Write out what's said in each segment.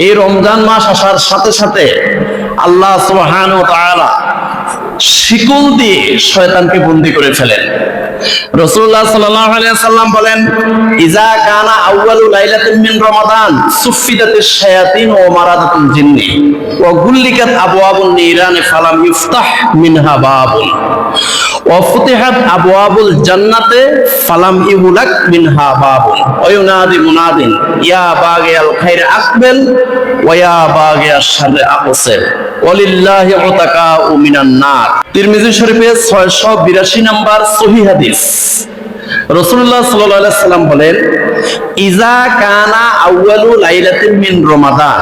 এই রমজান মাস আসার সাথে সাথে আল্লাহ সুবহানাহু ওয়া তাআলা শিকল দিয়ে শয়তানকে বন্দী করে ফেলেন। রাসূলুল্লাহ সাল্লাল্লাহু আলাইহি ওয়াসাল্লাম বলেন, ইজা কানা আউয়ালু লাইলাতিন মিন রমাদান সুফিদাতিশ শায়াতিন ওয়া মারাদাতুল জিন্নি ওয়া গুল্লিকাত আবওয়াবুন নিরান ফালাম ইফতাহ মিনহা বাবুন ওয়া ফুতিহাত আবওয়াবুল জান্নাতে ফালাম ইউলাক মিনহা বাবুন ওয়া ইউনাদি মুনাদিন ইয়া বাগিয়াল খাইর আকবাল ওয়া ইয়া বাগিয়াশ শাররি আকসির ওয়ালিল্লাহি উতাকাউ মিনান নার। তিরমিজি শরীফে 682 নম্বর সহিহ হাদিস। রাসূলুল্লাহ সাল্লাল্লাহু আলাইহি সাল্লাম বলেন, ইজা কানা আউয়ালু লাইলাতিন মিন রমাদান,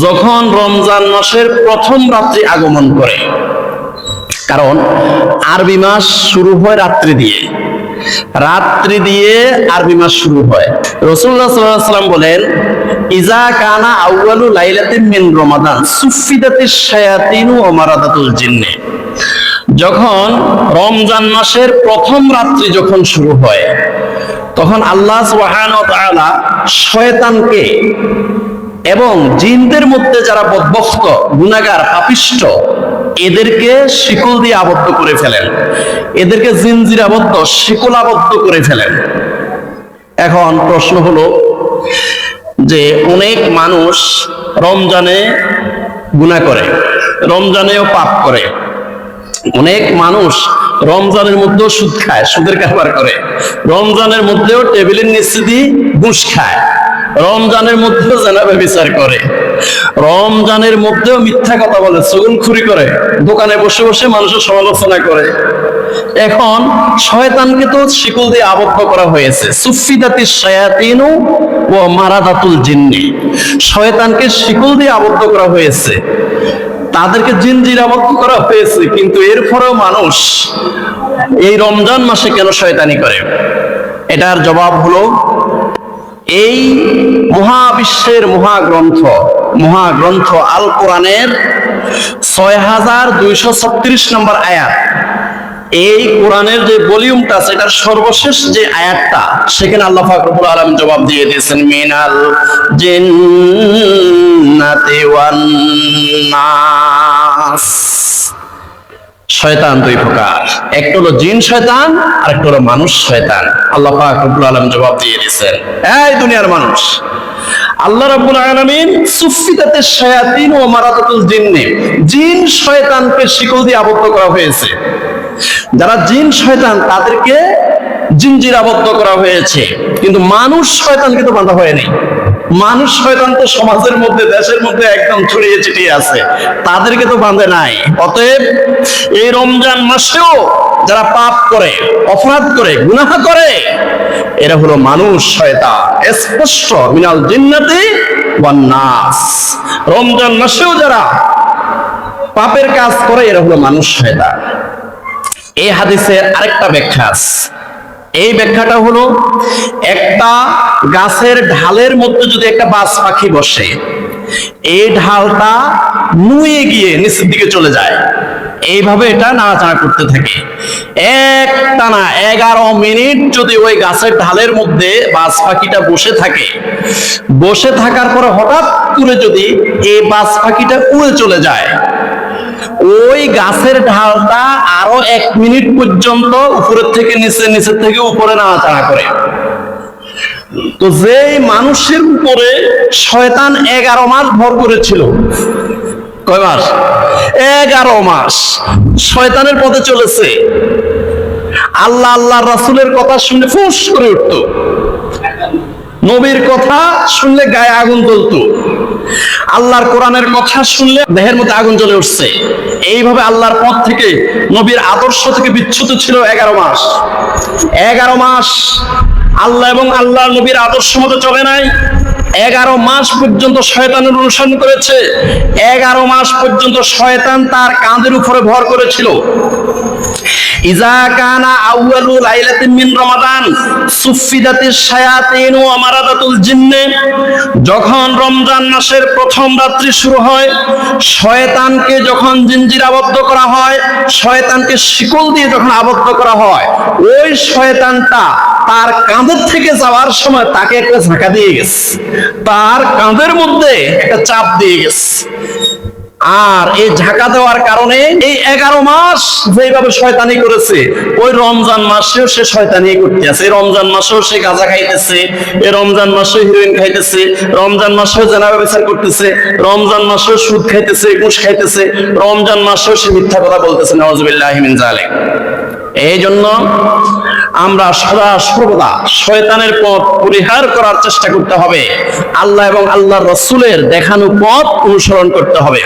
যখন রমজান মাসের প্রথম রাত্রি আগমন করে, কারণ আরবি মাস শুরু হয় রাত্রি দিয়ে, রাত্রি দিয়ে আরবি মাস শুরু হয়। রাসূলুল্লাহ সাল্লাল্লাহু আলাইহি সাল্লাম বলেন, ইজা কানা আউয়ালু লাইলাতিন মিন রমাদান সুফিদাতিশ শায়াতিন ওয়া মারাদাতুল জিন্নি, যখন রমজান মাসের প্রথম রাত্রি যখন শুরু হয়, তখন আল্লাহ সুবহানাহু ওয়া তাআলা শয়তানকে এবং জিনদের মধ্যে যারা বদবখ্ত, গুনাহগার, পাপিষ্ঠ, এদেরকে শিকল দিয়ে আবদ্ধ করে ফেলেন, এদেরকে জিনজির আবদ্ধ, শিকল আবদ্ধ করে ফেলেন। এখন প্রশ্ন হলো যে অনেক মানুষ রমজানে গুনাহ করে, রমজানেও পাপ করে, অনেক মানুষ রমজানের মধ্যেও সুদ খায়, সুদের কারবার করে, রমজানের মধ্যেও টেবিলের নিচে দিয়ে ঘুষ খায়, রমজানের মধ্যেও জেনা ব্যভিচার করে, রমজানের মধ্যেও মিথ্যা কথা বলে, চুগলখুরি করে, দোকানে বসে বসে মানুষের সমালোচনা করে। এখন শয়তানকে তো শিকল দিয়ে আবদ্ধ করা হয়েছে, সুফিদাতিশ শায়াতিনু ওয়া মারাদাতুল জিন্নি, শয়তানকে শিকল দিয়ে আবদ্ধ করা হয়েছে, তাদেরকে জিনজির আবদ্ধ করা হয়েছে। কিন্তু এরপরেও মানুষ এই রমজান মাসে কেন শয়তানি করে? এটার জবাব হলো, এই মহাবিশ্বের মহাগ্রন্থ আল কোরআনের ৬২৩৬ নম্বর আয়াত, এই কোরআনের যে ভলিউমটা আছে, এটার সর্বশেষ যে আয়াতটা, সেখানে আল্লাহ পাক রব্বুল আলামিন জবাব দিয়ে দিয়েছেন, মিনাল জিন্নাতি ওয়ান নাস। শয়তান দুই প্রকার, একটা হলো জিন শয়তান আর একটা হলো মানুষ শয়তান। আল্লাহ পাক রব্বুল আলামিন জবাব দিয়ে দিয়েছেন, এই দুনিয়ার মানুষ, আল্লাহ রাব্বুল আলামিন সুফিদাতিশ শায়াতিন ওয়া মারাদাতুল জিন্নি, জিন শয়তানকে শিকল দিয়ে আবদ্ধ করা হয়েছে। যারা জিন শয়তান তাদেরকে জিনজির আবদ্ধ করা হয়েছে, কিন্তু মানুষ শয়তানকে তো বাঁধা হয়নি। মানুষ শয়তান তো সমাজের মধ্যে, দেশের মধ্যে একদম ছড়িয়ে ছিটিয়ে আছে, তাদেরকে তো বাঁধে নাই। অতএব এই রমজান মাসেও যারা পাপ করে, অপরাধ করে, গুনাহ করে, এরা হলো মানুষ শয়তান, স্পষ্ট, মিনাল জিন্নাতি ওয়ান নাস। রমজান মাসেও যারা পাপের কাজ করে, এরা হলো মানুষ শয়তান। এই হাদিসের আরেকটা ব্যাখ্যা আছে। এই ব্যাখ্যাটা হলো, একটা গাছের ঢালের মধ্যে যদি একটা বাজ পাখি বসে, এই ঢালটা নুয়ে গিয়ে নিচের দিকে চলে যায়, এইভাবে এটা নাড়াচাড়া করতে থাকে। একটানা 11 মিনিট যদি ওই গাছের ঢালের মধ্যে বাজ পাখিটা বসে থাকে, বসে থাকার পরে হঠাৎ করে যদি এই বাজ পাখিটা উড়ে চলে যায়, ওই গাছের ঢালটা আরো 1 মিনিট পর্যন্ত উপরের থেকে নিচে, নিচের থেকে উপরে নাড়াচাড়া করে। তো যেই মানুষের উপরে শয়তান 11 মাস ভর করেছিল, কয় মাস? 11 মাস শয়তানের পথে চলেছে, আল্লাহ আল্লাহর রাসূলের কথা শুনে ফুস করে উঠতো, নবীর কথা শুনলে গায়ে আগুন জ্বলতো, আল্লাহর কোরআনের কথা শুনলে দেহের মধ্যে আগুন জ্বলে উঠছে। এইভাবে আল্লাহর পথ থেকে, নবীর আদর্শ থেকে বিচ্যুত ছিল 11 মাস। 11 মাস আল্লাহ এবং আল্লাহ নবীর আদর্শ মতো চলে নাই। 11 মাস পর্যন্ত শয়তানের অনুসরণ করেছে। 11 মাস পর্যন্ত শয়তান তার কাঁধের উপরে ভর করেছিল। ইজা কানা আউয়ালু লাইলাতিন মিন রমাদান সুফিদাতিশ শায়াতিন ওয়া মারাদাতুল জিন্নি, যখন রমজান মাসের প্রথম রাত্রি শুরু হয়, শয়তানকে যখন জিনজির আবদ্ধ করা হয়, শয়তানকে শিকল দিয়ে যখন আবদ্ধ করা হয়, ওই শয়তানটা তার কাঁধের থেকে যাওয়ার সময় তাকে একটা ঝাঁকা দিয়ে গেছে। তার কাঁধের মধ্যে একটা চাপ দিয়ে গেছে। আর এই ঢাকা দেওয়ার কারণে এই 11 মাস যেভাবে শয়তানি করেছে, ওই রমজান মাসেও সে শয়তানি করতে আছে। এই রমজান মাসেও সে গাঁজা খাইতেছে, এই রমজান মাসেও হিরোইন খাইতেছে, রমজান মাসেও জেনা ব্যবচার করতেছে, রমজান মাসেও সুদ খাইতেছে, ঘুষ খাইতেছে, রমজান মাসেও সে মিথ্যা কথা বলতেছে। নাউযুবিল্লাহি মিন যালিক। এই জন্য আমরা সদা সর্বদা শয়তানের পথ পরিহার করার চেষ্টা করতে হবে, আল্লাহ এবং আল্লাহর রাসূলের দেখানো পথ অনুসরণ করতে হবে।